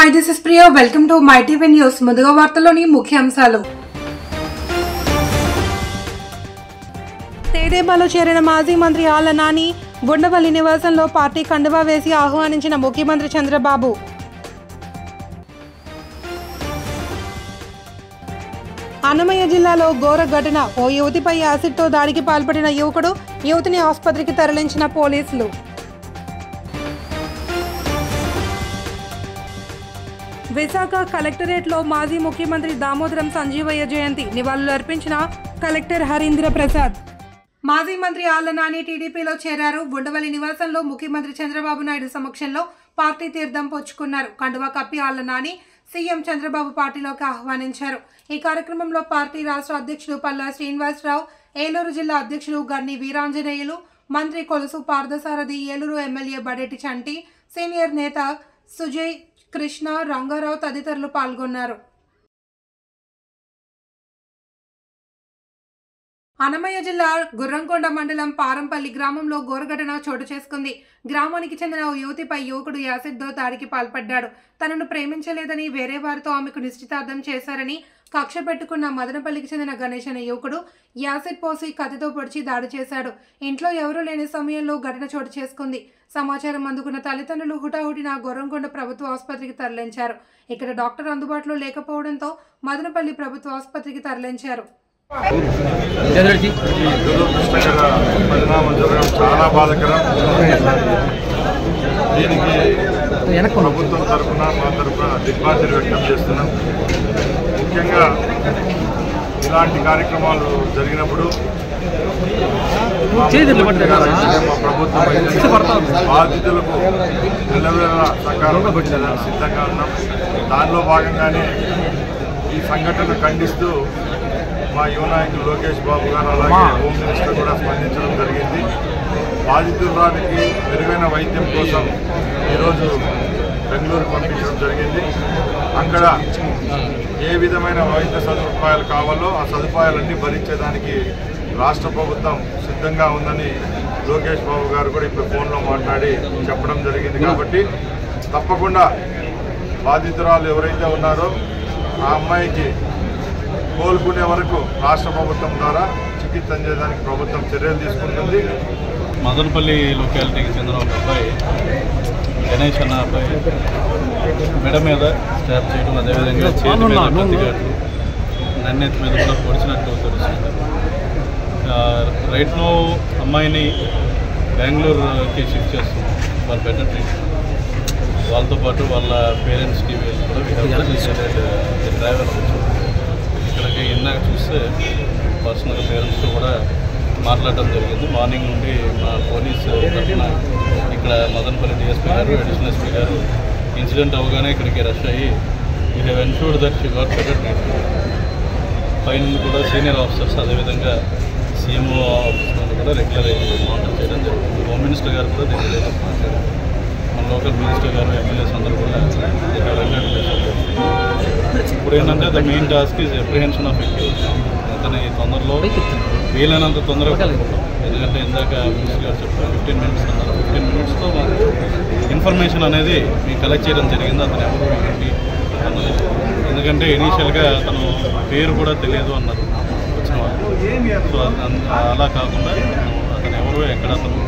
Hi, this is Priya. Welcome to My TV News. ముందుగా వార్తల్లోని ముఖ్యాంశాలు. తేదేపాలో చేరిన మాజీ మంత్రి ఆళ్ల నాని గుండవల్లి నివాసంలో పార్టీ కండువా వేసి ఆహ్వానించిన ముఖ్యమంత్రి చంద్రబాబు. అన్నమయ్య జిల్లాలో ఘోర ఘటన. ఓ యువతిపై యాసిడ్తో దాడికి పాల్పడిన యువకుడు, యువతిని ఆసుపత్రికి తరలించిన పోలీసులు. విశాఖ కలెక్టరేట్లో మాజీ ముఖ్యమంత్రి దామోదరం సంజీవయ్య జయంతి నివాళులు అర్పించిన కలెక్టర్ హరీంద్ర ప్రసాద్. మాజీ మంత్రి ఆళ్ల నాని టీడీపీలో చేరారు. గుండవల్లి నివాసంలో ముఖ్యమంత్రి చంద్రబాబు నాయుడు సమక్షంలో పార్టీ తీర్థం పుచ్చుకున్నారు. కండువా కప్పి ఆళ్ల నాని సీఎం చంద్రబాబు పార్టీలోకి ఆహ్వానించారు. ఈ కార్యక్రమంలో పార్టీ రాష్ట్ర అధ్యక్షుడు పల్లా శ్రీనివాసరావు, ఏలూరు జిల్లా అధ్యక్షుడు గన్ని వీరాంజనేయులు, మంత్రి కొలుసు పార్థసారథి, ఏలూరు ఎమ్మెల్యే బడేటి చంటి, సీనియర్ నేత సుజయ్ కృష్ణ, రంగారావు తదితరులు పాల్గొన్నారు. అన్నమయ్య జిల్లా గుర్రంకొండ మండలం పారంపల్లి గ్రామంలో ఘోరఘటన చోటు చేసుకుంది. గ్రామానికి చెందిన ఓ యువతిపై యువకుడు యాసిడ్తో దాడికి పాల్పడ్డాడు. తనను ప్రేమించలేదని వేరే వారితో ఆమెకు నిశ్చితార్థం చేశారని కక్ష పెట్టుకున్న మదనపల్లికి చెందిన గణేష్ అనే యువకుడు యాసిడ్ పోసి కత్తితో పొడిచి దాడి చేశాడు. ఇంట్లో ఎవరూ లేని సమయంలో ఘటన చోటు చేసుకుంది. సమాచారం అందుకున్న తల్లిదండ్రులు హుటాహుటిన గొర్రంకొండ ప్రభుత్వ ఆసుపత్రికి తరలించారు. ఇక్కడ డాక్టర్ అందుబాటులో లేకపోవడంతో మదనపల్లి ప్రభుత్వ ఆసుపత్రికి తరలించారు. పరిణామం జరగడం చాలా బాధాకరం. దీనికి ప్రభుత్వం తరఫున మా తరఫున దిగ్బాధ్యత వ్యక్తం చేస్తున్నాం. ముఖ్యంగా ఇలాంటి కార్యక్రమాలు జరిగినప్పుడు మా ప్రభుత్వం బాధితులకు నెలవేళ సహకారం సిద్ధంగా ఉన్నాం. దానిలో భాగంగానే ఈ సంఘటనను ఖండిస్తూ మా యువ నాయకులు లోకేష్ బాబు గారు అలాగే హోమ్ మినిస్టర్ కూడా స్పందించడం జరిగింది. బాధితురానికి మెరుగైన వైద్యం కోసం ఈరోజు బెంగళూరు పంపించడం జరిగింది. అక్కడ ఏ విధమైన వైద్య సదుపాయాలు కావాలో ఆ సదుపాయాలన్నీ భరించేదానికి రాష్ట్ర ప్రభుత్వం సిద్ధంగా ఉందని లోకేష్ బాబు గారు కూడా ఇప్పుడు ఫోన్లో మాట్లాడి చెప్పడం జరిగింది. కాబట్టి తప్పకుండా బాధితురాలు ఎవరైతే ఉన్నారో ఆ అమ్మాయికి కోలుకునే వరకు రాష్ట్ర ప్రభుత్వం ద్వారా చికిత్స అందేదానికి ప్రభుత్వం చర్యలు తీసుకుంటుంది. మదనపల్లి లొకాలిటీకి చెందిన ఒక అబ్బాయి గణేష్ అన్న అబ్బాయి మెడ మీద స్టాప్ చేయడం, అదేవిధంగా చేతి మీద కత్తిగాట్లు, నన్నెత్తి మీద కూడా పొడిచినట్టు తెలుస్తుంది. రైట్లో అమ్మాయిని బెంగళూరుకి షిఫ్ట్ చేస్తుంది వాళ్ళ బెటర్ ట్రీట్మెంట్. వాళ్ళతో పాటు వాళ్ళ పేరెంట్స్కి వీళ్ళు కూడా డ్రైవర్ ఇక్కడికి ఇందాక చూస్తే పర్సనల్గా పేరెంట్స్తో కూడా మాట్లాడటం జరిగింది. మార్నింగ్ నుండి మా పోలీస్ తరఫున ఇక్కడ మదనపల్లి డిఎస్పీ గారు, అడిషనల్ ఎస్పీ గారు ఇన్సిడెంట్ అవగానే ఇక్కడికి రష్ అయ్యి we have ensured that she got better treatment. పైన కూడా సీనియర్ ఆఫీసర్స్, అదేవిధంగా సీఎంఓ ఆఫీస్ నుండి కూడా రెగ్యులర్ మానిటర్ చేయడం జరుగుతుంది. హోమ్ మినిస్టర్ గారు కూడా దీని మీద మాట్లాడారు. మన లోకల్ మినిస్టర్ గారు, ఎమ్మెల్యేస్ అందరూ కూడా ఇప్పుడు ఏంటంటే the main task is apprehension of accused. అతని తొందరలో వీలైనంత తొందరగా కలుపుకుంటాం. ఎందుకంటే ఇందాక మినిస్టర్ గారు చెప్పారు 15 minutes అన్నారు. 15 minutesతో ఇన్ఫర్మేషన్ అనేది మేము కలెక్ట్ చేయడం జరిగింది. అతను ఎవరు ఏంటి అన్నది. ఎందుకంటే ఇనీషియల్గా అతను పేరు కూడా తెలియదు అన్నారు వచ్చిన వాళ్ళు. సో అలా కాకుండా అతను ఎవరు, ఎక్కడ అతను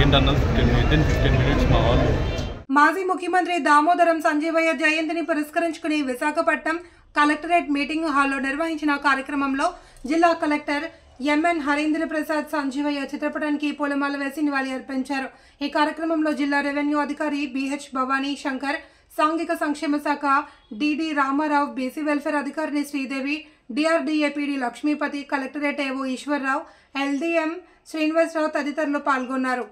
ఏంటన్నది 15 minutes మా వాళ్ళు. మాజీ ముఖ్యమంత్రి దామోదరం సంజీవయ్య జయంతిని పురస్కరించుకుని విశాఖపట్నం కలెక్టరేట్ మీటింగ్ హాల్లో నిర్వహించిన కార్యక్రమంలో జిల్లా కలెక్టర్ ఎంఎన్ హరీంద్ర ప్రసాద్ సంజీవయ్య చిత్రపటానికి పూలమాల వేసి నివాళి అర్పించారు. ఈ కార్యక్రమంలో జిల్లా రెవెన్యూ అధికారి బిహెచ్ భవానీ శంకర్, సాంఘిక సంక్షేమ శాఖ డిడి రామారావు, బీసీ వెల్ఫేర్ అధికారిని శ్రీదేవి, డిఆర్డీఏపీడీ లక్ష్మీపతి, కలెక్టరేట్ ఏవో ఈశ్వర్రావు, ఎల్డీఎం శ్రీనివాసరావు తదితరులు పాల్గొన్నారు.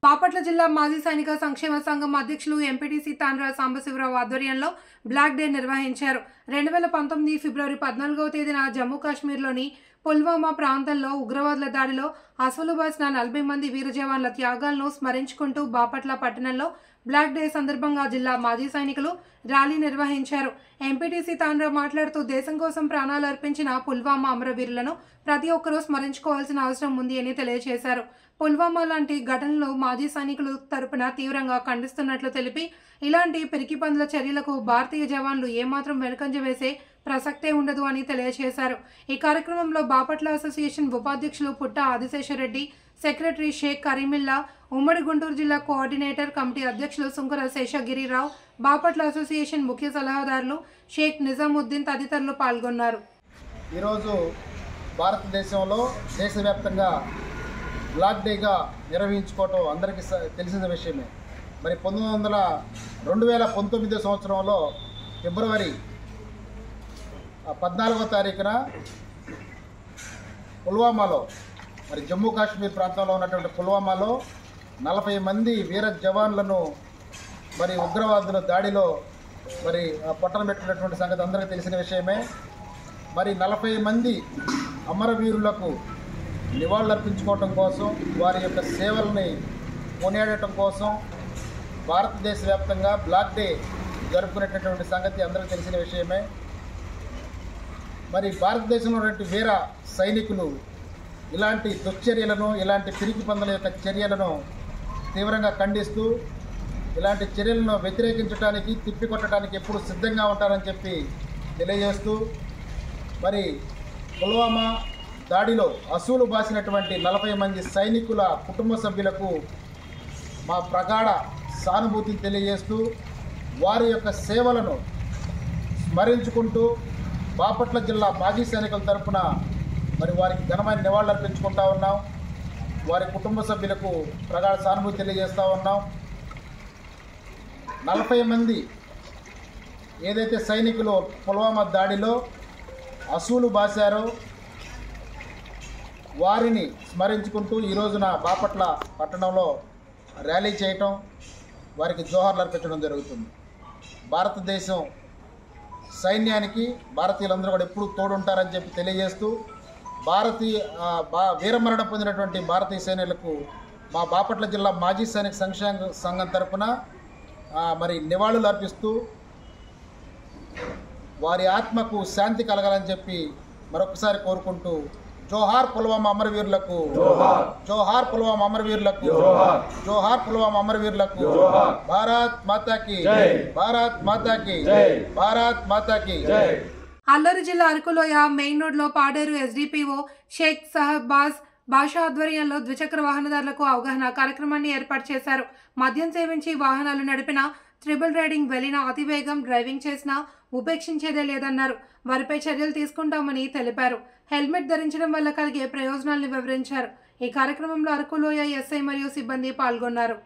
బాపట్ల జిల్లా మాజీ సైనిక సంక్షేమ సంఘం అధ్యక్షులు ఎంపీటీసీ తాండ్ర సాంబశివరావు ఆధ్వర్యంలో బ్లాక్ డే నిర్వహించారు. 2019 ఫిబ్రవరి 14వ తేదీన జమ్మూ కాశ్మీర్లోని పుల్వామా ప్రాంతంలో ఉగ్రవాదుల దాడిలో అసలు బాసిన 40 మంది వీర జవాన్ల త్యాగాలను స్మరించుకుంటూ బాపట్ల పట్టణంలో బ్లాక్ డే సందర్భంగా జిల్లా మాజీ సైనికులు ర్యాలీ నిర్వహించారు. ఎంపీటీసీ తాండ్ర మాట్లాడుతూ దేశం కోసం ప్రాణాలు అర్పించిన పుల్వామా అమరవీరులను ప్రతి ఒక్కరూ స్మరించుకోవాల్సిన అవసరం ఉంది అని తెలియజేశారు. పుల్వామా లాంటి ఘటనలు మాజీ సైనికులు తరపున తీవ్రంగా ఖండిస్తున్నట్లు తెలిపి ఇలాంటి పిరికిపందుల చర్యలకు భారతీయ జవాన్లు ఏమాత్రం వెనుకంజ వేసే ప్రసక్తే ఉండదు అని తెలియజేశారు. ఈ కార్యక్రమంలో బాపట్ల అసోసియేషన్ ఉపాధ్యక్షులు పుట్ట ఆదిశేషరెడ్డి, సెక్రటరీ షేక్ కరీమిల్లా, ఉమ్మడి గుంటూరు జిల్లా కోఆర్డినేటర్ కమిటీ అధ్యక్షులు సుంకర శేషగిరిరావు, బాపట్ల అసోసియేషన్ ముఖ్య సలహాదారులు షేక్ నిజాముద్దీన్ తదితరులు పాల్గొన్నారు. ఈరోజు భారతదేశంలో దేశవ్యాప్తంగా బ్లాక్ డేగా నిర్వహించుకోవటం అందరికీ తెలిసిన విషయమే. మరి 2019 సంవత్సరంలో ఫిబ్రవరి 14వ తారీఖున పుల్వామాలో, మరి జమ్మూ కాశ్మీర్ ప్రాంతంలో ఉన్నటువంటి పుల్వామాలో 40 మంది వీర జవాన్లను మరి ఉగ్రవాదుల దాడిలో మరి పొట్టన పెట్టినటువంటి సంగతి అందరికీ తెలిసిన విషయమే. మరి 40 మంది అమరవీరులకు నివాళులర్పించుకోవటం కోసం, వారి యొక్క సేవల్ని కొనియాడటం కోసం భారతదేశ వ్యాప్తంగా బ్లాక్ డే జరుపుకునేటటువంటి సంగతి అందరికీ తెలిసిన విషయమే. మరి భారతదేశంలో ఉన్నటువంటి వీర సైనికులు ఇలాంటి దుశ్చర్యలను, ఇలాంటి పిరికి పందుల యొక్క చర్యలను తీవ్రంగా ఖండిస్తూ, ఇలాంటి చర్యలను వ్యతిరేకించడానికి, తిప్పికొట్టడానికి ఎప్పుడు సిద్ధంగా ఉంటారని చెప్పి తెలియజేస్తూ, మరి పుల్వామా దాడిలో అసూలు బాసినటువంటి 40 మంది సైనికుల కుటుంబ సభ్యులకు మా ప్రగాఢ సానుభూతిని తెలియజేస్తూ, వారి యొక్క సేవలను స్మరించుకుంటూ బాపట్ల జిల్లా మాజీ సైనికుల తరఫున మరి వారికి ఘనమైన నివాళులర్పించుకుంటా ఉన్నాం. వారి కుటుంబ సభ్యులకు ప్రగాఢ సానుభూతి తెలియజేస్తూ ఉన్నాం. 40 మంది ఏదైతే సైనికులు పుల్వామా దాడిలో అసూలు బాశారో వారిని స్మరించుకుంటూ ఈ రోజున బాపట్ల పట్టణంలో ర్యాలీ చేయటం, వారికి జోహార్లు అర్పించడం జరుగుతుంది. భారతదేశం సైన్యానికి భారతీయులందరూ కూడా ఎప్పుడూ తోడుంటారని చెప్పి తెలియజేస్తూ, వీరమరణ పొందినటువంటి భారతీయ సైనికులకు మా బాపట్ల జిల్లా మాజీ సైనిక సంక్షేమ సంఘం తరఫున మరి నివాళులు అర్పిస్తూ వారి ఆత్మకు శాంతి కలగాలని చెప్పి మరొకసారి కోరుకుంటూ, జోహార్ పుల్వామా అమరవీరులకు, జోహార్ పుల్వామా అమరవీరులకు, జోహార్ పుల్వామా అమరవీరులకు, భారత్ మాతాకి, భారత్ మాతాకి, భారత్ మాతాకి. అల్లూరు జిల్లా అరకులోయ మెయిన్ రోడ్లో పాడేరు ఎస్డిపిఓ షేక్ సహబాజ్ భాషా ఆధ్వర్యంలో ద్విచక్ర వాహనదారులకు అవగాహన కార్యక్రమాన్ని ఏర్పాటు చేశారు. మద్యం సేవించి వాహనాలు నడిపిన, ట్రిపుల్ రైడింగ్ వెళ్లిన, అతివేగం డ్రైవింగ్ చేసినా ఉపేక్షించేదే లేదన్నారు. వారిపై చర్యలు తీసుకుంటామని తెలిపారు. హెల్మెట్ ధరించడం వల్ల కలిగే ప్రయోజనాలను వివరించారు. ఈ కార్యక్రమంలో అరకులోయ ఎస్ఐ మరియు సిబ్బంది పాల్గొన్నారు.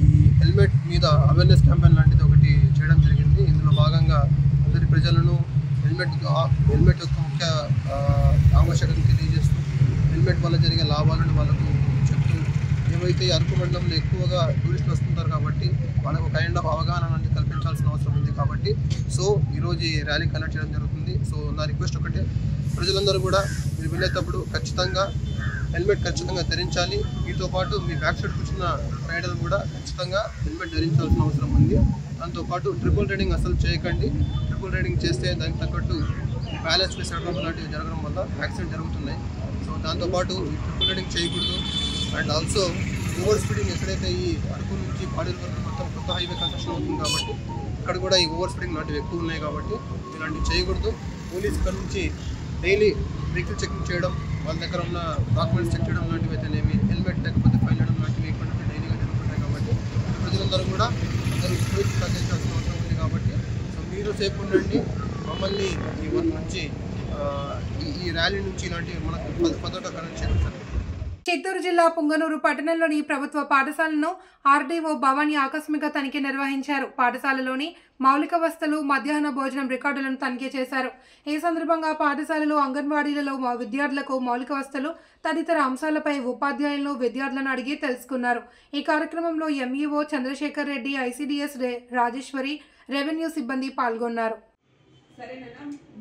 ఈ హెల్మెట్ మీద అవేర్నెస్ క్యాంపెయిన్ లాంటిది ఒకటి చేయడం జరిగింది. ఇందులో భాగంగా అందరి ప్రజలను హెల్మెట్ యొక్క ముఖ్య ఆవశ్యకతను తెలియజేస్తూ, హెల్మెట్ వల్ల జరిగే లాభాలను వాళ్ళకు చెప్తూ, ఏవైతే అరకు మండలంలో ఎక్కువగా టూరిస్టులు వస్తుంటారు కాబట్టి వాళ్ళకు కైండ్ ఆఫ్ అవగాహన అనేది కల్పించాల్సిన అవసరం ఉంది. కాబట్టి సో ఈరోజు ఈ ర్యాలీ కండక్ట్ చేయడం జరుగుతుంది. సో నా రిక్వెస్ట్ ఒకటే, ప్రజలందరూ కూడా మీరు వెళ్ళేటప్పుడు ఖచ్చితంగా హెల్మెట్ ధరించాలి. మీతో పాటు మీ బ్యాక్ సైడ్ కూర్చున్న రైడర్ కూడా ఖచ్చితంగా హెల్మెట్ ధరించాల్సిన అవసరం ఉంది. దాంతోపాటు ట్రిపుల్ రైడింగ్ అసలు చేయకండి. ట్రిపుల్ రైడింగ్ చేస్తే దానికి తగ్గట్టు బ్యాలెన్స్ మిస్ అవ్వడం లాంటివి జరగడం వల్ల యాక్సిడెంట్ జరుగుతున్నాయి. సో దాంతోపాటు ట్రిపుల్ రైడింగ్ చేయకూడదు. అండ్ ఆల్సో ఓవర్ స్పీడింగ్, ఎక్కడైతే ఈ అరకు నుంచి పాడేరు వరకు మొత్తం కొత్త హైవే కన్స్ట్రక్షన్ అవుతుంది కాబట్టి ఇక్కడ కూడా ఈ ఓవర్ స్పీడింగ్ లాంటివి ఎక్కువ ఉన్నాయి కాబట్టి ఇలాంటివి చేయకూడదు. పోలీస్ ఇక్కడ నుంచి డైలీ వెహికల్ చెకింగ్ చేయడం, వాళ్ళ దగ్గర ఉన్న డాక్యుమెంట్స్ చెక్ చేయడం లాంటివి అయితేనేమి, హెల్మెట్ లేకపోతే ఫైన్ చేయడం లాంటివి ఇక్కడ డైలీగా జరుగుతుంటాయి. కాబట్టి ప్రజలందరూ కూడా అందరూ సేఫ్ తగ్గించాల్సిన అవసరం ఉంది. కాబట్టి సో మీరు సేఫ్ ఉండండి. మమ్మల్ని ఈ వర్క్ నుంచి ఈ ర్యాలీ నుంచి ఇలాంటివి మనకు పదొక కనెక్ట్ చేస్తారు. చిత్తూరు జిల్లా పుంగనూరు పట్టణంలోని ప్రభుత్వ పాఠశాలను ఆర్డీఓ భవానీ ఆకస్మిక తనిఖీ నిర్వహించారు. పాఠశాలలోని మౌలిక వసతులు, మధ్యాహ్న భోజనం రికార్డులను తనిఖీ చేశారు. ఈ సందర్భంగా పాఠశాలలో, అంగన్వాడీలలో విద్యార్థులకు మౌలిక వసతులు తదితర అంశాలపై ఉపాధ్యాయులను, విద్యార్థులను అడిగి తెలుసుకున్నారు. ఈ కార్యక్రమంలో MEO Chandrashekar Reddy, ICDS Rajeshwari, revenue సిబ్బంది పాల్గొన్నారు. సరేనా,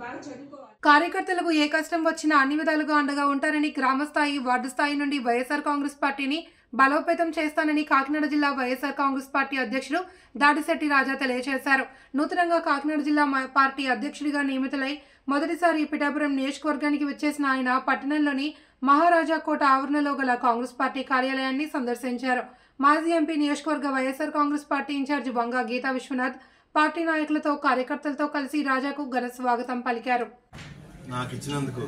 బాగా చదువుకోవాలి. కార్యకర్తలకు ఏ కష్టం వచ్చినా అన్ని విధాలుగా అండగా ఉంటారని గ్రామస్థాయి, వార్డు స్థాయి నుండి వైఎస్ఆర్ కాంగ్రెస్ పార్టీని బలోపేతం చేస్తానని కాకినాడ జిల్లా వైఎస్ఆర్ కాంగ్రెస్ పార్టీ అధ్యక్షుడు దాడిశెట్టి రాజా తెలియజేశారు. నూతనంగా కాకినాడ జిల్లా పార్టీ అధ్యక్షుడిగా నియమితులై మొదటిసారి పిఠాపురం నియోజకవర్గానికి వచ్చేసిన ఆయన పట్టణంలోని మహారాజా కోట ఆవరణలో గల కాంగ్రెస్ పార్టీ కార్యాలయాన్ని సందర్శించారు. మాజీ ఎంపీ నియోజకవర్గ వైఎస్ఆర్ కాంగ్రెస్ పార్టీ ఇన్ఛార్జి వంగ గీతా విశ్వనాథ్ పార్టీ నాయకులతో కార్యకర్తలతో కలిసి రాజాకు ఘన స్వాగతం పలికారు. నాకు ఇచ్చినందుకు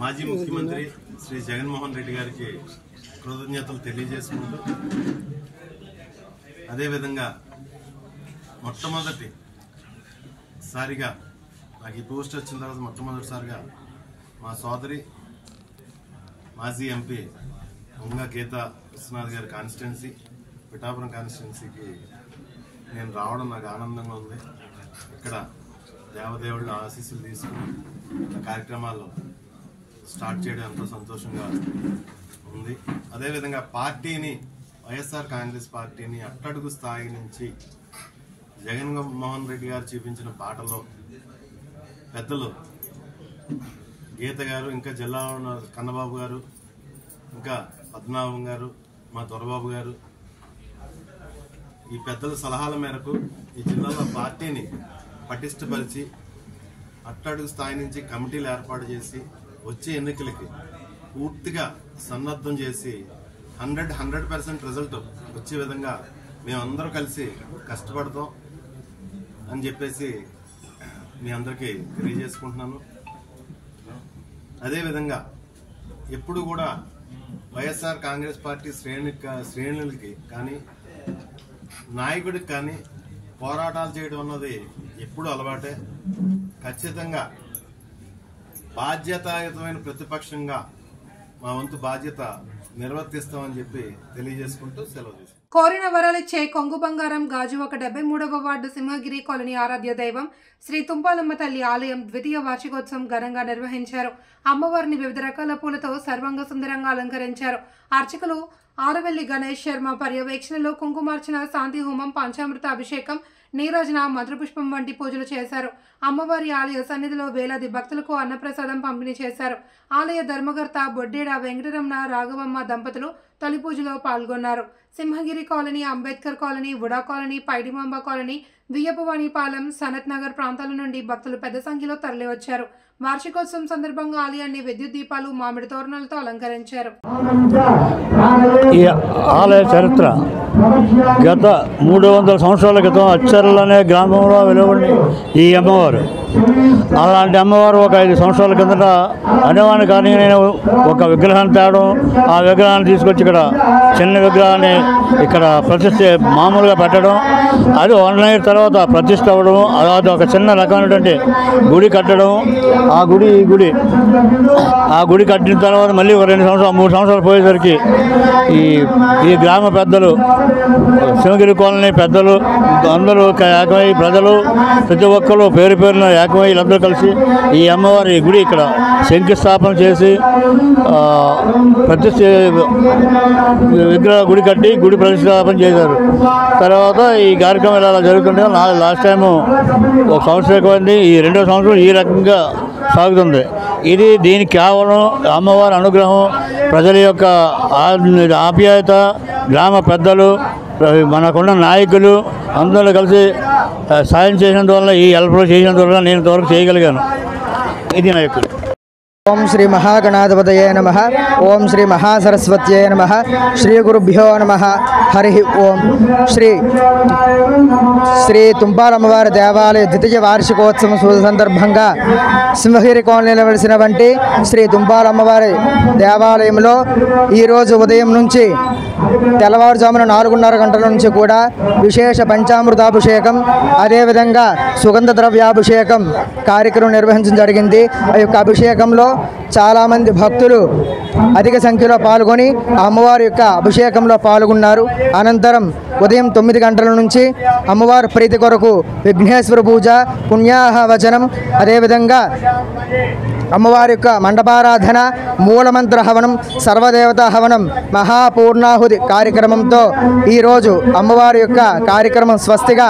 మాజీ ముఖ్యమంత్రి శ్రీ జగన్మోహన్ రెడ్డి గారికి కృతజ్ఞతలు తెలియజేసుకుంటూ, అదేవిధంగా మొట్టమొదటిసారిగా నాకు ఈ పోస్ట్ వచ్చిన తర్వాత మొట్టమొదటిసారిగా మా సోదరి మాజీ ఎంపీ వంగ గీతా విశ్వనాథ్ గారి కాన్స్టిట్యున్సీ పిఠాపురం కాన్స్టిట్యున్సీకి నేను రావడం నాకు ఆనందంగా ఉంది. ఇక్కడ దేవదేవుళ్ళ ఆశీస్సులు తీసుకుని కార్యక్రమాల్లో స్టార్ట్ చేయడం ఎంతో సంతోషంగా ఉంది. అదేవిధంగా పార్టీని, వైఎస్ఆర్ కాంగ్రెస్ పార్టీని అట్టడుగు స్థాయి నుంచి జగన్మోహన్ రెడ్డి గారు చూపించిన బాటలో పెద్దలు గీత గారు, ఇంకా జిల్లాలో ఉన్న కన్నబాబు గారు, ఇంకా పద్మనాభం గారు, మా దొరబాబు గారు, ఈ పెద్దల సలహాల మేరకు ఈ జిల్లాలో పార్టీని పటిష్టపరిచి అట్టడుగు స్థాయి నుంచి కమిటీలు ఏర్పాటు చేసి వచ్చే ఎన్నికలకి పూర్తిగా సన్నద్ధం చేసి 100% రిజల్ట్ వచ్చే విధంగా మేమందరూ కలిసి కష్టపడతాం అని చెప్పేసి మీ అందరికీ తెలియజేసుకుంటున్నాను. అదేవిధంగా ఎప్పుడు కూడా వైఎస్ఆర్ కాంగ్రెస్ పార్టీ శ్రేణులకి కానీ నాయకుడికి కానీ పోరాటాలు చేయడం అన్నది ఎప్పుడు అలవాటే. ఖచ్చితంగా బాధ్యతాయుతమైన ప్రతిపక్షంగా మా వంతు బాధ్యత నిర్వర్తిస్తామని చెప్పి తెలియజేసుకుంటూ సెలవు తీసుకుంటాం. కోరిన వరాలిచ్చే కొంగు బంగారం గాజు ఒక 73వ వార్డు సింహగిరి కాలనీ ఆరాధ్య దైవం శ్రీ తుంపాలమ్మ తల్లి ఆలయం ద్వితీయ వార్షికోత్సవం ఘనంగా నిర్వహించారు. అమ్మవారిని వివిధ రకాల పూలతో సర్వాంగ సుందరంగా అలంకరించారు. అర్చకులు ఆరవెల్లి గణేష్ శర్మ పర్యవేక్షణలో కుంకుమార్చన, శాంతి హోమం, పంచామృత అభిషేకం, నీరాజన, మంత్రపుష్పం వంటి పూజలు చేశారు. అమ్మవారి ఆలయ సన్నిధిలో వేలాది భక్తులకు అన్నప్రసాదం పంపిణీ చేశారు. ఆలయ ధర్మకర్త బొడ్డేడ వెంకటరమణ రాఘవమ్మ దంపతులు తొలి పూజలో పాల్గొన్నారు. సింహగిరి కాలనీ, అంబేద్కర్ కాలనీ, ఉడా కాలనీ, పైడిమాంబ కాలనీ, వియ్యపువాణిపాలెం, సనత్ నగర్ ప్రాంతాల నుండి భక్తులు పెద్ద సంఖ్యలో తరలివచ్చారు. వార్షికోత్సవం సందర్భంగా ఆలయాన్ని విద్యుత్ దీపాలు, మామిడి తోరణాలతో అలంకరించారు. ఈ ఆలయ చరిత్ర గత 300 సంవత్సరాల క్రితం అచ్చర్లనే గ్రామంలో వెలువడిన ఈ అమ్మవారు. అలాంటి అమ్మవారు ఒక 5 సంవత్సరాల కిందట అనేవాని కానీ నేను ఒక విగ్రహాన్ని తేవడం, ఆ విగ్రహాన్ని తీసుకొచ్చి ఇక్కడ చిన్న విగ్రహాన్ని ఇక్కడ ప్రతిష్ఠ మామూలుగా పెట్టడం, అది 1 year తర్వాత ప్రతిష్ఠ అవ్వడం, అది ఒక చిన్న రకమైనటువంటి గుడి కట్టడం, ఆ గుడి కట్టిన తర్వాత మళ్ళీ 2 సంవత్సరాలు 3 సంవత్సరాలు పోయేసరికి ఈ గ్రామ పెద్దలు, సింహగిరి కాలనీ పెద్దలు అందరూ ఏకమై, ప్రజలు ప్రతి ఒక్కరు పేరు పేరున ఏకమై వీళ్ళందరూ కలిసి ఈ అమ్మవారి గుడి ఇక్కడ శంకుస్థాపన చేసి విగ్రహ గుడి కట్టి గుడి ప్రతిష్టాపన చేశారు. తర్వాత ఈ కార్యక్రమం ఇలా జరుగుతుంటే లాస్ట్ టైము 1 సంవత్సరం ఎక్కువైంది, ఈ 2వ సంవత్సరం ఈ రకంగా సాగుతుంది. దీనికి కేవలం అమ్మవారి అనుగ్రహం, ప్రజల యొక్క ఆప్యాయత, గ్రామ పెద్దలు, మనకున్న నాయకులు అందరూ కలిసి సాయం చేసినందువల్ల, ఈ హెల్ప్లో చేసినందువల్ల నేను ఇంతవరకు చేయగలిగాను. ఇది నా యొక్క. ఓం శ్రీ మహాగణాధిపతయే నమః. ఓం శ్రీ మహాసరస్వత్యే నమః. శ్రీ గురుభ్యో నమః. హరి ఓం. శ్రీ తుంపాలమ్మవారి దేవాలయ ద్వితీయ వార్షికోత్సవం సందర్భంగా సింహగిరి కాలనీలో వెలిసినటువంటి శ్రీ తుంపాలమ్మవారి దేవాలయంలో ఈరోజు ఉదయం నుంచి తెల్లవారుజామున 4:30 గంటల నుంచి కూడా విశేష పంచామృతాభిషేకం, అదేవిధంగా సుగంధ ద్రవ్యాభిషేకం కార్యక్రమం నిర్వహించడం జరిగింది. ఆ యొక్క అభిషేకంలో చాలామంది భక్తులు అధిక సంఖ్యలో పాల్గొని అమ్మవారి యొక్క అభిషేకంలో పాల్గొన్నారు. అనంతరం ఉదయం 9 గంటల నుంచి అమ్మవారి ప్రీతి కొరకు విఘ్నేశ్వర పూజ, పుణ్యాహ వచనం, అదేవిధంగా అమ్మవారి యొక్క మండపారాధన, మూలమంత్ర హవనం, సర్వదేవతా హవనం, మహాపూర్ణాహుతి కార్యక్రమంతో ఈరోజు అమ్మవారి యొక్క కార్యక్రమం స్వస్తిగా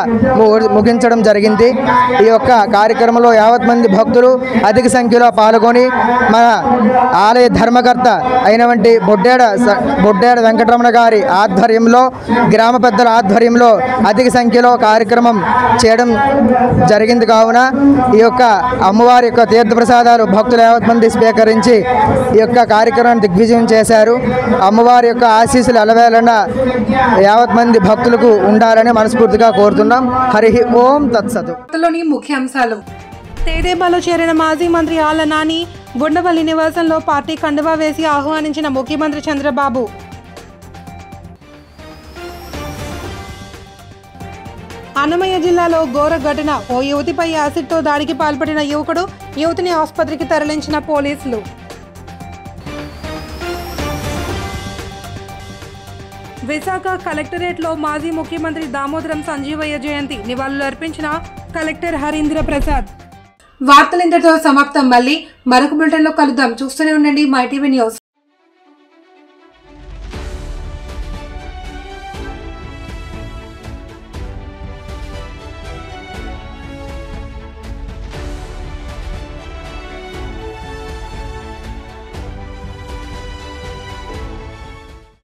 ముగించడం జరిగింది. ఈ యొక్క కార్యక్రమంలో యావత్ మంది భక్తులు అధిక సంఖ్యలో పాల్గొని మన ఆలయ ధర్మకర్త అయినటువంటి బొడ్డేడ వెంకటరమణ గారి ఆధ్వర్యంలో, గ్రామ పెద్దల ఆధ్వర్యంలో అధిక సంఖ్యలో కార్యక్రమం చేయడం జరిగింది. కావున ఈ యొక్క అమ్మవారి యొక్క తీర్థప్రసాదాలు భక్తులు యావత్ మంది స్వీకరించి ఈ యొక్క కార్యక్రమాన్ని దిగ్విజయం చేశారు. అమ్మవారి యొక్క ఆశీస్సులు అలవేళన యావత్ మంది భక్తులకు ఉండాలని మనస్ఫూర్తిగా కోరుతున్నాం. హరి ఓం తత్సతు. ముఖ్యాంశాలు. తేదేపాలో చేరిన మాజీ మంత్రి ఆళ్ల నాని గుండవల్లి నివాసంలో పార్టీ కండువా వేసి ఆహ్వానించిన ముఖ్యమంత్రి చంద్రబాబు. అన్నమయ్య జిల్లాలో ఘోర ఘటన. ఓ యువతిపై యాసిడ్తో దాడికి పాల్పడిన యువకుడు, యువతిని ఆసుపత్రికి తరలించిన పోలీసులు. విశాఖ కలెక్టరేట్లో మాజీ ముఖ్యమంత్రి దామోదరం సంజీవయ్య జయంతి నివాళులు అర్పించిన కలెక్టర్ హరీంద్ర ప్రసాద్. వార్తలు ఇంతటితో సమాప్తం. మళ్ళీ మరొక బులెటిన్లో కలుద్దాం. చూస్తూనే ఉండండి మై టీవీ న్యూస్.